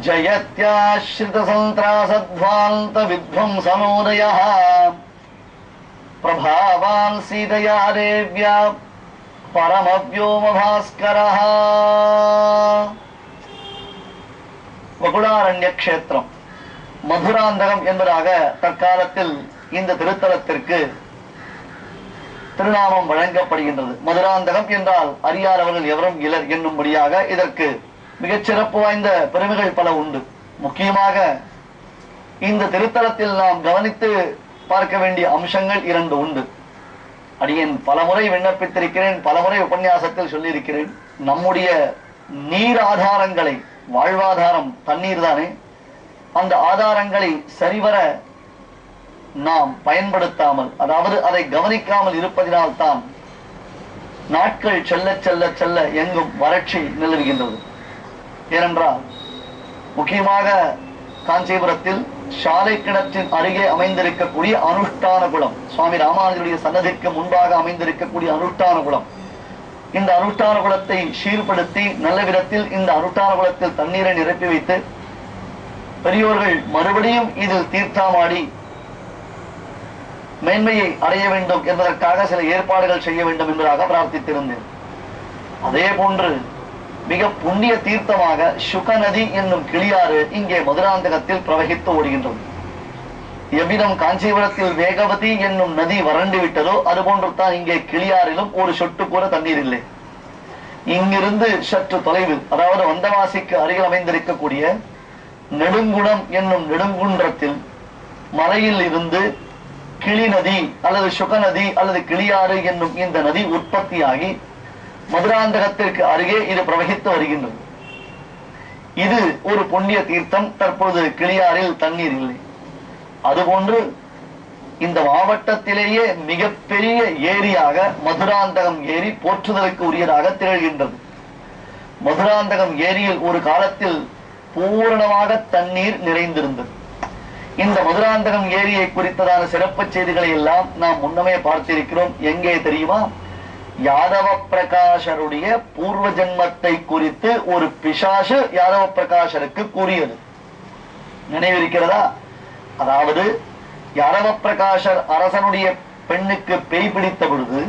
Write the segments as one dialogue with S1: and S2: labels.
S1: जयत्याश्रित संत्रासध्वान्त विध्वंसनोदयः प्रभावान् सीतया देव्या परमव्योम भास्करः. வகுடாரண்ய க்ஷேத்திரம் மதுராந்தகம் என்பதாக தற்காலத்தில் இந்த திருத்தலத்திற்கு திருநாமம் வழங்கப்படுகின்றது. மதுராந்தகம் என்றால் அறியாதவர்கள் எவரும் இலர் என்னும்படியாக இதற்கு மிகச் சிறப்பு வாய்ந்த பெருமைகள் பல உண்டு. முக்கியமாக இந்த திருத்தலத்தில் நாம் கவனித்து பார்க்க வேண்டிய அம்சங்கள் 2 உண்டு. அடியேன் பலமுறை விண்ணப்பித்திருக்கிறேன், பலமுறை உபன்யாசத்தில் சொல்லியிருக்கிறேன். நம்முடைய நீர் ஆதாரங்களை, வாழ்வாதாரம் தண்ணீர் தானே, அந்த ஆதாரங்களை சரிவர நாம் பயன்படுத்தாமல், அதாவது அதை கவனிக்காமல் இருப்பதினால்தான் நாட்கள் செல்ல செல்ல செல்ல எங்கும் வறட்சி நிலவுகின்றது. ஏனென்றால் முக்கியமாக காஞ்சிபுரத்தில் சாலை கிணற்றின் அருகே அமைந்திருக்கக்கூடிய அனுஷ்டான குளம், சுவாமி ராமானுஜருடைய சன்னதிக்கு முன்பாக அமைந்திருக்கக்கூடிய அனுஷ்டான குளம், இந்த அனுஷ்டான குளத்தை சீர்படுத்தி நல்ல விதத்தில் இந்த அனுஷ்டான குளத்தில் தண்ணீரை நிரப்பி வைத்து பெரியோர்கள் மறுபடியும் இதில் தீர்த்தமாடி மேன்மையை அடைய வேண்டும் என்பதற்காக சில ஏற்பாடுகள் செய்ய வேண்டும் என்பதாக பிரார்த்தித்திருந்தேன். அதே போன்று மிக புண்ணிய தீர்த்தமாக சுகநதி என்னும் கிளியாறு இங்கே மதுராந்தகத்தில் பிரவகித்து ஓடுகின்றது. எவ்விதம் காஞ்சிபுரத்தில் வேகவதி என்னும் நதி வறண்டு விட்டதோ அதுபோன்று தான் இங்கே கிளியாறிலும் ஒரு சொட்டு கூட தண்ணீர் இல்லை. இங்கிருந்து சற்று தொலைவில், அதாவது வந்தவாசிக்கு அருகில் அமைந்திருக்கக்கூடிய நெடுங்குணம் என்னும் நெடுங்குன்றத்தில் மலையில் இருந்து கிளி நதி அல்லது சுகநதி அல்லது கிளியாறு என்னும் இந்த நதி உற்பத்தியாகி மதுராந்தகத்திற்கு அருகே இது பிரவகித்து வருகின்றது. இது ஒரு புண்ணிய தீர்த்தம். தற்பொழுது கிளியாறில் தண்ணீர் இல்லை. அதுபோன்று இந்த மாவட்டத்திலேயே மிகப்பெரிய ஏரியாக மதுராந்தகம் ஏரி போற்றுதலுக்கு உரியதாக திகழ்கின்றது. மதுராந்தகம் ஏரியில் ஒரு காலத்தில் பூரணமாக தண்ணீர் நிறைந்திருந்தது. இந்த மதுராந்தகம் ஏரியை குறித்ததான சிறப்பு செய்திகளை எல்லாம் நாம் முன்னமே பார்த்திருக்கிறோம். எங்கே தெரியுமா? யாதவ பிரகாஷருடைய பூர்வ ஜென்மத்தை குறித்து ஒரு பிசாசு யாதவ பிரகாஷருக்கு கூறியது நினைவிருக்கிறதா? அதாவது யாதவ பிரகாஷர் அரசனுடைய பெண்ணுக்கு பேய் பிடித்த பொழுது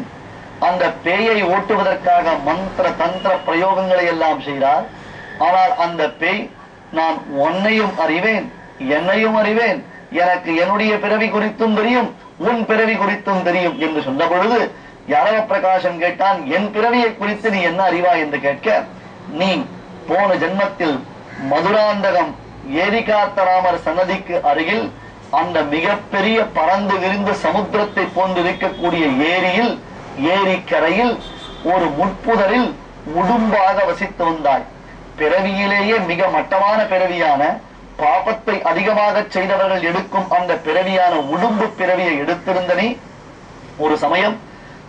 S1: அந்த பேயை ஓட்டுவதற்காக மந்திர தந்திர பிரயோகங்களை எல்லாம் செய்தார். ஆனால் அந்த பேய், நான் உன்னையும் அறிவேன், என்னையும் அறிவேன், எனக்கு என்னுடைய பிறவி குறித்தும் தெரியும், உன் பிறவி குறித்தும் தெரியும் என்று சொன்ன பொழுது யாதவ பிரகாசன் கேட்டான், என் பிறவியை குறித்து நீ என்ன அறிவா என்று கேட்க, நீ போன ஜென்மத்தில் மதுராந்தகம் ஏரிகாத்தராமர் சன்னதிக்கு அருகில் அந்த மிகப்பெரிய பறந்து விரிந்த சமுத்திரத்தை போன்றிருக்கக்கூடிய ஏரியில், ஏரிக்கரையில் ஒரு முட்புதரில் உடும்பாக வசித்து வந்தாய். பிறவியிலேயே மிக மட்டமான பிறவியான, பாபத்தை அதிகமாக செய்தவர்கள் எடுக்கும் அந்த பிறவியான உடும்பு பிறவியை எடுத்திருந்த நீ ஒரு சமயம்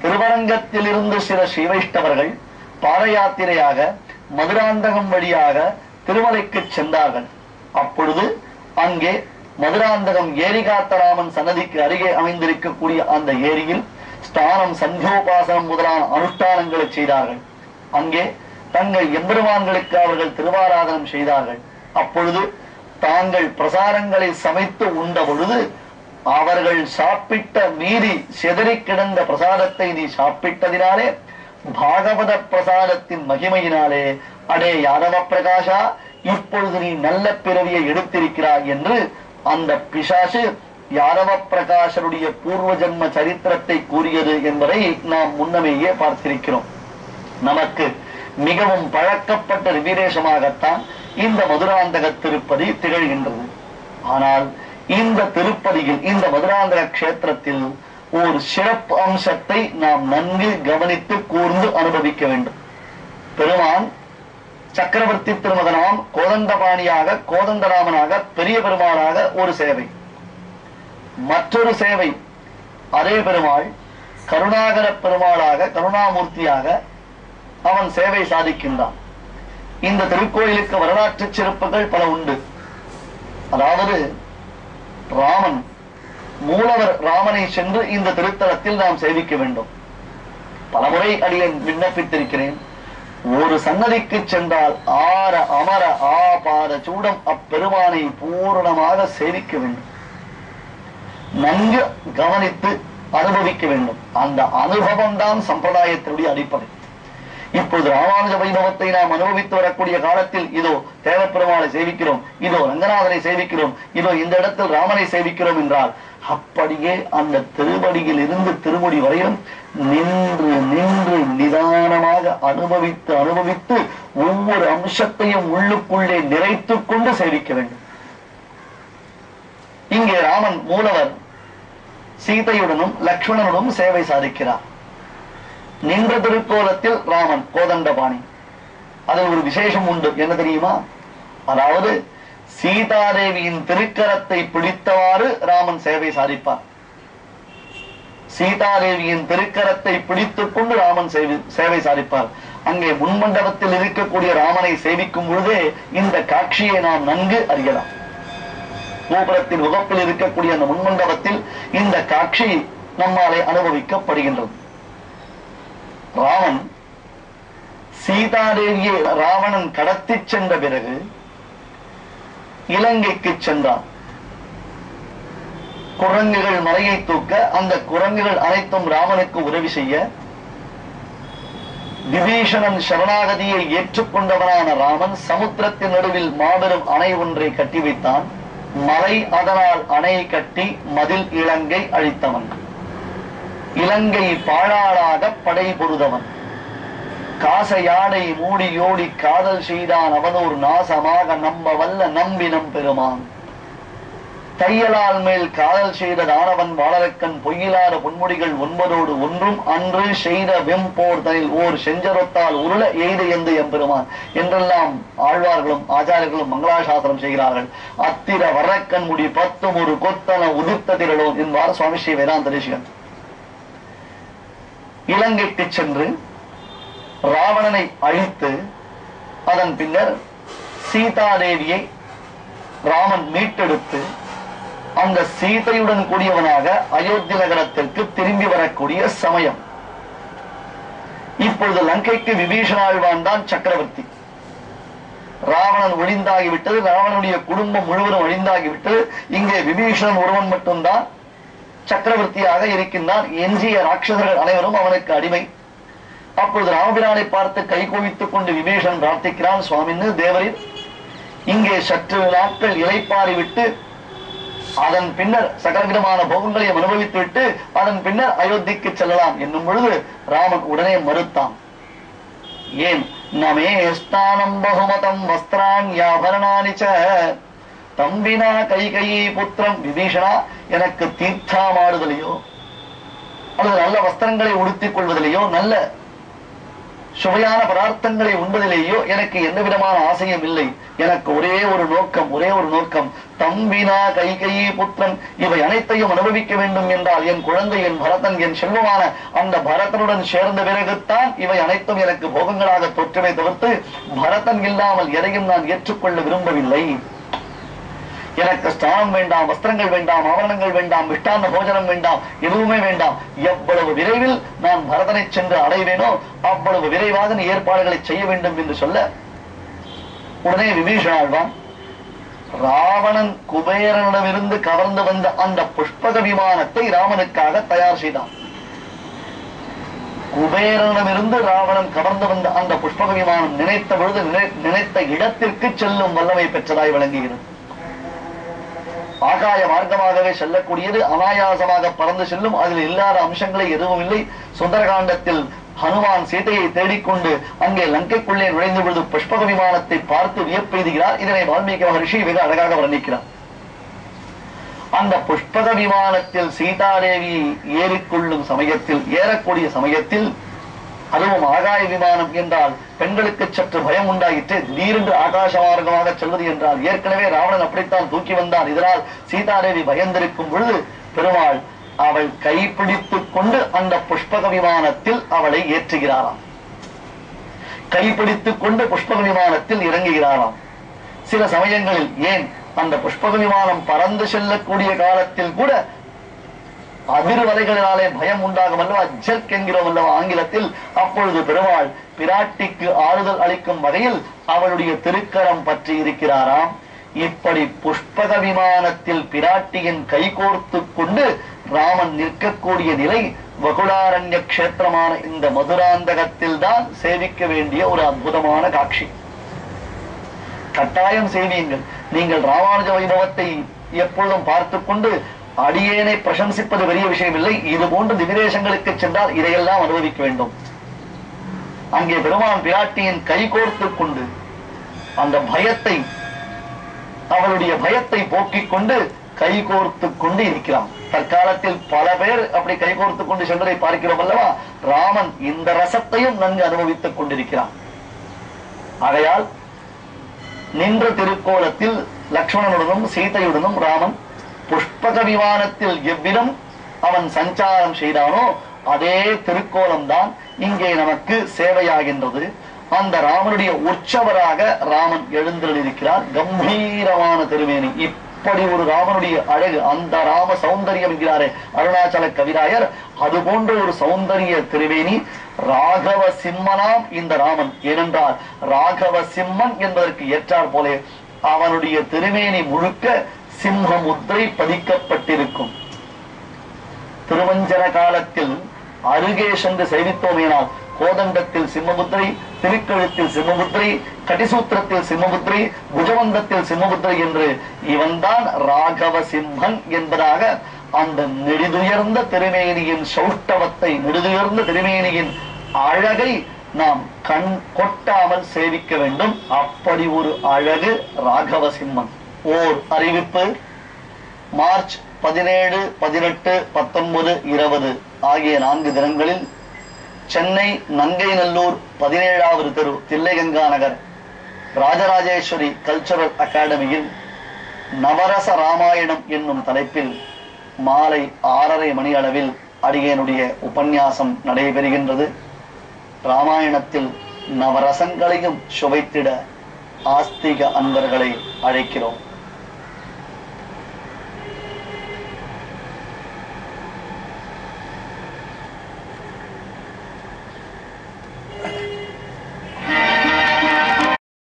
S1: திருவரங்கத்தில் இருந்து சில ஸ்ரீவைஷ்ணவர்கள் பாத யாத்திரையாக மதுராந்தகம் வழியாக திருமலைக்கு சென்றார்கள். அப்பொழுது அங்கே மதுராந்தகம் ஏரிகாத்தராமன் சன்னதிக்கு அருகே அமைந்திருக்கக்கூடிய அந்த ஏரியில் ஸ்தானம், சந்தியோபாசனம் முதலான அனுஷ்டானங்களை செய்தார்கள். அங்கே தங்கள் எம்பெருமான்களுக்கு அவர்கள் திருவாராதனம் செய்தார்கள். அப்பொழுது தாங்கள் பிரசாரங்களை சமைத்து உண்ட பொழுது அவர்கள் சாப்பிட்ட மீறி செதறி கிடந்த பிரசாதத்தை நீ சாப்பிட்டதினாலே, பாகவத பிரசாதத்தின் மகிமையினாலே, அடே யாதவ பிரகாஷா, இப்பொழுது நீ நல்ல பிறவியை எடுத்திருக்கிறாய் என்று அந்த பிசாசு யாதவ பிரகாஷருடைய பூர்வ ஜென்ம சரித்திரத்தை கூறியது என்பதை நாம் முன்னமேயே பார்த்திருக்கிறோம். நமக்கு மிகவும் பழக்கப்பட்ட விசேஷமாகத்தான் இந்த மதுராந்தக திருப்பதி திகழ்கின்றது. ஆனால் இந்த திருப்பதியில், இந்த மதுராந்தக கஷேத்திரத்தில் ஒரு சிறப்பு அம்சத்தை நாம் நன்கு கவனித்து கூர்ந்து அனுபவிக்க வேண்டும். பெருமான் சக்கரவர்த்தி திருமகனாம் கோதண்டபாணியாக, கோதண்டராமனாக, பெரிய பெருமாளாக ஒரு சேவை. மற்றொரு சேவை, அதே பெருமாள் கருணாகர பெருமாளாக, கருணாமூர்த்தியாக அவன் சேவை சாதிக்கின்றான். இந்த திருக்கோயிலுக்கு வரலாற்று சிறப்புகள் பல உண்டு. அதாவது ராமன், மூலவர் ராமனை சென்று இந்த திருத்தலத்தில் நாம் சேவிக்க வேண்டும். பலமுறை அடியேன் விண்ணப்பித்திருக்கிறேன். ஒரு சன்னதிக்கு சென்றால் ஆர அமர ஆபாத சூடம் அப்பெருமானை பூரணமாக சேவிக்க வேண்டும், நன்கு கவனித்து அனுபவிக்க வேண்டும். அந்த அனுபவம் தான் சம்பிரதாயத்தினுடைய அடிப்படை. இப்பொழுது ராமானுஜ வைபவத்தை நாம் அனுபவித்து வரக்கூடிய காலத்தில் இதோ தேவப்பெருமாளை சேவிக்கிறோம், இதோ ரங்கநாதனை சேவிக்கிறோம், இதோ இந்த இடத்தில் ராமனை சேவிக்கிறோம் என்றால் அப்படியே அந்த திருவடியில் இருந்து திருமுடி வரையும் நின்று நின்று நிதானமாக அனுபவித்து அனுபவித்து ஒவ்வொரு அம்சத்தையும் உள்ளுக்குள்ளே நிறைத்துக் கொண்டு சேவிக்க வேண்டும். இங்கே ராமன் மூலவர் சீதையுடனும் லக்ஷ்மணனுடன் சேவை சாதிக்கிறார். நின்ற திருக்கோலத்தில் ராமன் கோதண்டபாணி. அதில் ஒரு விசேஷம் உண்டு, என்ன தெரியுமா? அதாவது சீதாதேவியின் திருக்கரத்தை பிடித்தவாறு ராமன் சேவை சாதிப்பார். சீதாதேவியின் திருக்கரத்தை பிடித்துக் கொண்டு ராமன் சேவை சாதிப்பார். அங்கே முன்மண்டபத்தில் இருக்கக்கூடிய ராமனை சேவிக்கும் பொழுதே இந்த காட்சியை நாம் நன்கு அறியலாம். கோபுரத்தின் முகப்பில் இருக்கக்கூடிய அந்த முன்மண்டபத்தில் இந்த காட்சி நம்மாலே அனுபவிக்கப்படுகின்றது. ராமன் சீதாதேவியை ராவணன் கடத்தி சென்ற பிறகு இலங்கைக்கு சென்றான். குரங்குகள் மலையை தூக்க அந்த குரங்குகள் அனைத்தும் ராமனுக்கு உதவி செய்ய விபீஷணன் சரணாகதியை ஏற்றுக்கொண்டவனான ராமன் சமுத்திரத்தின் நடுவில் மாபெரும் அணை ஒன்றை கட்டி வைத்தான். மலை அதனால் அணை கட்டி மதில் இலங்கை அழித்தவன், இலங்கை பாழாளாக படை பொருதவன், காசையாடை மூடியோடி காதல் செய்தான் அவனோர் நாசமாக நம்ப வல்ல நம்பினம் பெருமான், தையலால் மேல் காதல் செய்த தானவன் வாழறக்கன் பொய்யிலாத பொன்முடிகள் ஒன்பதோடு ஒன்றும் அன்று செய்த வெம்போர் தனில் ஓர் செஞ்சரத்தால் உருள எய்த எந்து எம்பெருமான் என்றெல்லாம் ஆழ்வார்களும் ஆச்சாரியர்களும் மங்களாசாசனம் செய்கிறார்கள். அத்திர வரக்கன் முடி 10 ஒரு கொத்தன உதிர்த்த திரளோ என்பார் சுவாமி ஸ்ரீ வேதாந்த தேசிகன். இலங்கைக்கு சென்று ராவணனை அழித்து அதன் பின்னர் சீதாதேவியை ராமன் மீட்டெடுத்து அந்த சீதையுடன் கூடியவனாக அயோத்தி நகரத்திற்கு திரும்பி வரக்கூடிய சமயம். இப்பொழுது லங்கைக்கு விபீஷணாழ்வான் தான் சக்கரவர்த்தி. ராவணன் ஒழிந்தாகிவிட்டது, ராவணனுடைய குடும்பம் முழுவதும் ஒழிந்தாகிவிட்டது. இங்கே விபீஷணன் ஒருவன் மட்டும்தான் சக்கரவர்த்தியாக இருக்கின்றான். எஞ்சிய ராட்சசர்கள் அனைவரும் அவனுக்கு அடிமை. அப்பொழுது ராமபிரானை பார்த்து கை குவித்துக் கொண்டு விபீஷணன் பிரார்த்திக்கிறான், சுவாமின்னு தேவரில் இங்கே சற்று நாட்கள் இளைப்பாறி விட்டு அதன் பின்னர் சகலவிதமான போகங்களையும் அனுபவித்து விட்டு அதன் பின்னர் அயோத்திக்கு செல்லலாம் என்னும் பொழுது ராமன் உடனே மறுத்தான். ஏன்? நமே ஸ்தானம் பகுமதம் வஸ்திராண்யாபரணானிச்ச தம்பினா கைகையை புத்திரம். விபீஷணா, எனக்கு தீர்த்தாமாடுதலையோ அல்லது நல்ல வஸ்திரங்களை உடுத்திக் கொள்வதிலேயோ நல்ல சுவையான பதார்த்தங்களை உண்பதிலேயோ எனக்கு எந்த விதமான ஆசையும் இல்லை. எனக்கு ஒரே ஒரு நோக்கம், தம்பினா கைகையை புத்திரன். இவை அனைத்தையும் அனுபவிக்க வேண்டும் என்றால் என் குழந்தை, என் பரதன், என் செல்வமான அந்த பரதனுடன் சேர்ந்த பிறகுத்தான் இவை அனைத்தும் எனக்கு போகங்களாக தோற்றமே தவிர்த்து பரதன் இல்லாமல் எதையும் நான் ஏற்றுக்கொள்ள விரும்பவில்லை. எனக்கு ஸ்தானம் வேண்டாம், வஸ்திரங்கள் வேண்டாம், ஆவரணங்கள் வேண்டாம், மிஷ்டாந்த போஜனம் வேண்டாம், எதுவுமே வேண்டாம். எவ்வளவு விரைவில் நான் பரதனை சென்று அடைவேனோ அவ்வளவு விரைவாக நீ ஏற்பாடுகளை செய்ய வேண்டும் என்று சொல்ல உடனே விபீஷணாழ்வான் ராவணன் குபேரனிடமிருந்து கவர்ந்து வந்த அந்த புஷ்பக விமானத்தை ராமனுக்காக தயார் செய்தான். குபேரனிடமிருந்து ராவணன் கவர்ந்து வந்த அந்த புஷ்பக விமானம் நினைத்த பொழுது நினைத்த இடத்திற்கு செல்லும் வல்லமை பெற்றதாய் விளங்குகிறது. ஆகாய மார்க்கமாகவே செல்லக்கூடியது, அனாயாசமாக பறந்து செல்லும். அதில் இல்லாத அம்சங்களை எதுவும் இல்லை. சுந்தரகாண்டத்தில் ஹனுமான் சீதையை தேடிக்கொண்டு அங்கே லங்கைக்குள்ளே நுழைந்த பொழுது புஷ்பக விமானத்தை பார்த்து வியப்பெய்துகிறார். இதனை வால்மீகி மகரிஷி மிக அழகாக வர்ணிக்கிறார். அந்த புஷ்பக விமானத்தில் சீதாதேவி ஏறிக்கொள்ளும் சமயத்தில், ஏறக்கூடிய சமயத்தில், அதுவும் ஆகாய விமானம் என்றால் பெண்களுக்கு சற்று பயம் உண்டாயிற்று. திடீரென்று ஆகாச மார்க்கமாக செல்வது என்றால் ஏற்கனவே ராவணன் அப்படித்தான் தூக்கி வந்தான். இதனால் சீதாதேவி பயந்திருக்கும் பொழுது பெருமாள் அவள் கைப்பிடித்துக் கொண்டு அந்த புஷ்பக விமானத்தில் அவளை ஏற்றுகிறாராம். கைப்பிடித்துக் கொண்டு புஷ்பக விமானத்தில் இறங்குகிறாராம். சில சமயங்களில் ஏன் அந்த புஷ்பக விமானம் பறந்து செல்லக்கூடிய காலத்தில் கூட அதிர்வலைகளினாலே பயம் உண்டாகும் அல்லவா, ஜெர்க் என்கிறோம் அல்லவா ஆங்கிலத்தில். அப்பொழுது பெருமாள் பிராட்டிக்கு ஆறுதல் அளிக்கும் வகையில் அவளுடைய திருக்கரம் பற்றி இருக்கிறாராம். இப்படி புஷ்பக விமானத்தில் பிராட்டியின் கைகோர்த்து கொண்டு ராமன் நிற்கக்கூடிய நிலை வகுளாரண்ய கஷேத்திரமான இந்த மதுராந்தகத்தில் தான் சேவிக்க வேண்டிய ஒரு அற்புதமான காட்சி. கட்டாயம் செய்வீங்கள். நீங்கள் ராமானுஜ வைபவத்தை எப்பொழுதும் பார்த்து கொண்டு அடியேனை பிரசம்சிப்பது பெரிய விஷயம் இல்லை. இது போன்ற திவிதேசங்களுக்கு சென்றால் இதையெல்லாம் அனுபவிக்க வேண்டும். அங்கே பெருமான் பிராட்டியின் கை கோர்த்து கொண்டு அந்த பயத்தை, அவளுடைய பயத்தை போக்கிக் கொண்டு கை கோர்த்து கொண்டு இருக்கிறான். தற்காலத்தில் பல பேர் அப்படி கை கோர்த்து கொண்டு சென்றதை பார்க்கிறோம் அல்லவா. ராமன் இந்த ரசத்தையும் நன்கு அனுபவித்துக் கொண்டிருக்கிறான். ஆகையால் நின்ற திருக்கோலத்தில் லக்ஷ்மணனுடனும் சீதையுடனும் ராமன் புஷ்பக விமானத்தில் எவ்விதம் அவன் சஞ்சாரம் செய்தானோ அதே திருக்கோலம் தான் இங்கே நமக்கு சேவையாகின்றது. அந்த ராமனுடைய உற்சவராக ராமன் எழுந்திருக்கிறார். கம்பீரமான திருமேனி. இப்படி ஒரு ராமனுடைய அழகு, அந்த ராம சௌந்தரியம் என்கிறாரே அருணாச்சல கவிராயர், அது போன்ற ஒரு சௌந்தரிய திருமேனி. ராகவ சிம்மனாம் இந்த ராமன். ஏனென்றால் ராகவ சிம்மன் என்பதற்கு ஏற்றார் போலே அவனுடைய திருமேனி முழுக்க சிம்ம முத்திரை பதிக்கப்பட்டிருக்கும். திருமஞ்சன காலத்தில் அருகே சென்று சேவித்தோமேனால் கோதண்டத்தில் சிம்மமுத்திரை, திருக்கழுத்தில் சிம்மமுத்திரை, கடிசூத்திரத்தில் சிம்மமுத்திரை, புஜவந்தத்தில் சிம்மமுத்திரை என்று இவன்தான் ராகவ சிம்மன் என்பதாக அந்த நெடுதுயர்ந்த திருமேனியின் சௌஷ்டவத்தை, நெடுதுயர்ந்த திருமேனியின் அழகை நாம் கண் கொட்டாமல் சேவிக்க வேண்டும். அப்படி ஒரு அழகு ராகவ சிம்மன். ஓர் அறிவிப்பு. மார்ச் 17, 18, 19, 20 ஆகிய 4 தினங்களில் சென்னை நங்கைநல்லூர் 17வது தெரு தில்லைகங்கா நகர் ராஜராஜேஸ்வரி கல்ச்சுரல் அகாடமியில் நவரச ராமாயணம் என்னும் தலைப்பில் மாலை 6:30 மணி அளவில் அடியேனுடைய உபன்யாசம் நடைபெறுகின்றது. ராமாயணத்தில் நவரசங்களையும் சுவைத்திட ஆஸ்திக அன்பர்களை அழைக்கிறோம்.